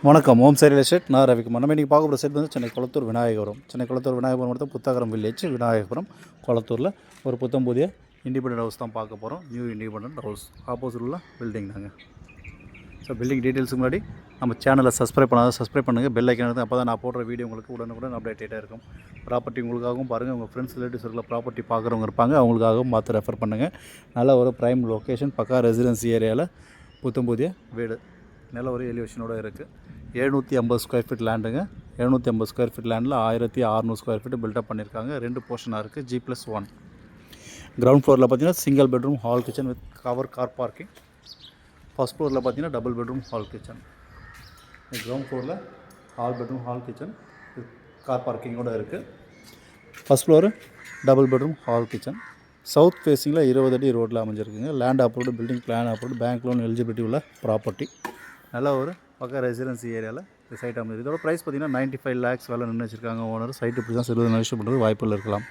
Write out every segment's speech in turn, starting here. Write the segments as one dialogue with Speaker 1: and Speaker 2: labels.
Speaker 1: வணக்கம். ஓம் Sai real estate. நான் ரவிக்குமார். நம்ம இன்றைக்கி பார்க்க போகிற செட் வந்து சென்னை குளத்தூர் விநாயகபுரம். சென்னை குளத்தூர் விநாயகபுரம் மட்டும் புத்தகரம் வில்லேஜ் விநாயகபுரம் குளத்தூரில் ஒரு புத்தம் புதிய இண்டிபெண்டன்ட் ஹவுஸ் தான் பார்க்க போகிறோம். நியூ இண்டிபெண்டன்ட் ஹவுஸ் ஆப்போசிட் உள்ள பில்டிங் நாங்கள். ஸோ பில்டிங் டீட்டெயில்ஸுக்கு முன்னாடி நம்ம சேனலை சப்ஸ்கிரைப் பண்ணுங்கள். பெல் ஐக்கன் எடுத்து அப்போ தான் நான் போடுற வீடியோ உங்களுக்கு உடனுக்குடன் அப்டேட்டாக இருக்கும். ப்ராப்பர்ட்டி உங்களுக்காகவும் பாருங்கள், உங்கள் ஃப்ரெண்ட்ஸ் ரிலேட்டிவ்ஸ் இருக்கிற ப்ராப்பர்ட்டி பார்க்குறவங்க இருப்பாங்க, அவங்களுக்காகவும் பார்த்து ரெஃபர் பண்ணுங்கள். நல்ல ஒரு ப்ரைம் லொக்கேஷன், பக்கா ரெசிடென்சி ஏரியாவில் புத்தம் புதிய வீடு, நல்ல ஒரு எலிவேஷனோடு இருக்குது. 750 ஸ்கொயர் ஃபீட் லேண்டுங்க. 750 ஸ்கொயர் ஃபீட் லேண்டில் 1600 ஸ்கொயர் ஃபீட் பில்டப் பண்ணியிருக்காங்க. 2 போர்ஷனாக இருக்குது, G+1. கிரவுண்ட் ஃப்ளோரில் பார்த்தீங்கன்னா single bedroom hall kitchen with cover car parking. First ஃப்ளோரில் பார்த்தீங்கன்னா double bedroom hall kitchen. Ground ஃப்ளோரில் hall bedroom hall kitchen with car பார்க்கிங்கோடு இருக்குது. First floor double bedroom hall kitchen. South ஃபேஸிங்கில் 20 அடி ரோட்டில் அமைஞ்சிருக்குங்க. Land approved, building plan approved, bank loan eligibility உள்ள ப்ராப்பர்ட்டி. நல்ல ஒரு பக்கம் ரெசிடென்சி ஏரியாவில் இந்த சைட் அமைஞ்சிருக்கு. இதோட ப்ரைஸ் பார்த்திங்கன்னா 95 lakhs வேலை நின்று வச்சுருக்காங்க ஓனர். சைட்டு இப்படி தான் 20 நிமிஷம் பண்ணுறது வாய்ப்புகள் இருக்கலாம்.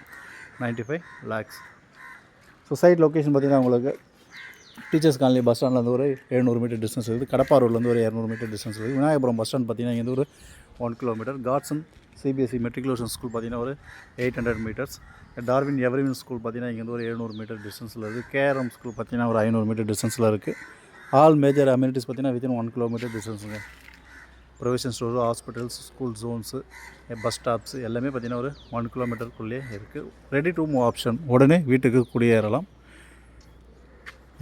Speaker 1: 95 lakhs. ஸோ சைட் லொக்கேஷன் பார்த்திங்கன்னா உங்களுக்கு டீச்சர்ஸ் காலனி பஸ் ஸ்டாண்ட்லேருந்து ஒரு 700 மீட்டர் டிஸ்டன்ஸ் இருக்குது. கடப்பார் ரோட்லேருந்து ஒரு 200 மீட்டர் டிஸ்டன்ஸ் இருக்குது. விநாயகபுரம் பஸ் ஸ்டாண்ட் பார்த்திங்கன்னா இங்கே ஒரு 1 kilometre. Godson CBSE matriculation school பார்த்திங்கன்னா ஒரு 800 மீட்டர்ஸ். டார்வின் எவரிவின் ஸ்கூல் பார்த்திங்கன்னா இங்கேருந்து ஒரு 700 மீட்டர் டிஸ்டன்ஸில் இருக்குது. KRM ஸ்கூல் பார்த்திங்கன்னா ஒரு 500 மீட்டர் டிஸ்டன்ஸில் இருக்குது. ஆல் மேஜர் அம்யூனிட்டிஸ் பார்த்திங்கன்னா வித்தின் 1 கிலோமீட்டர் டிஸ்டன்ஸுங்க. Provision store, hospitals, school zones, bus stops எல்லாமே பார்த்திங்கன்னா ஒரு 1 கிலோமீட்டருக்குள்ளேயே இருக்குது. ரெடி டு மூவ் ஆப்ஷன், உடனே வீட்டுக்கு குடியேறலாம்.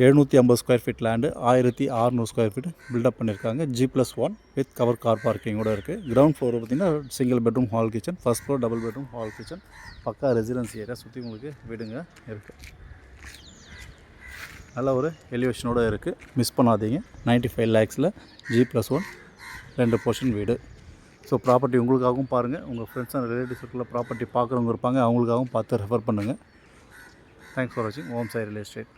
Speaker 1: 750 square feet land, 1600 square feet built up பண்ணியிருக்காங்க. G+1 வித் கவர் கார் பார்க்கிங்கோடு இருக்குது. கிரவுண்ட் ஃப்ளோர் பார்த்திங்கன்னா single bedroom hall kitchen. First floor double bedroom hall kitchen. பக்கா ரெசிடென்சி ஏரியா சுற்றி உங்களுக்கு வீடுங்க இருக்குது. நல்ல ஒரு எலிவேஷனோடு இருக்குது, மிஸ் பண்ணாதீங்க. 95 lakhsல G+1 2 போர்ஷன் வீடு. ஸோ ப்ராப்பர்ட்டி உங்களுக்காகவும் பாருங்கள், உங்கள் ஃப்ரெண்ட்ஸ் அண்ட் ரிலேட்டிவ்ஸ் இருக்கிற ப்ராப்பர்ட்டி பார்க்குறவங்க இருப்பாங்க, அவங்களுக்காகவும் பார்த்து ரெஃபர் பண்ணுங்கள். தேங்க்ஸ் ஃபார் வாட்சிங். ஓம் சாய் ரியல் எஸ்டேட்.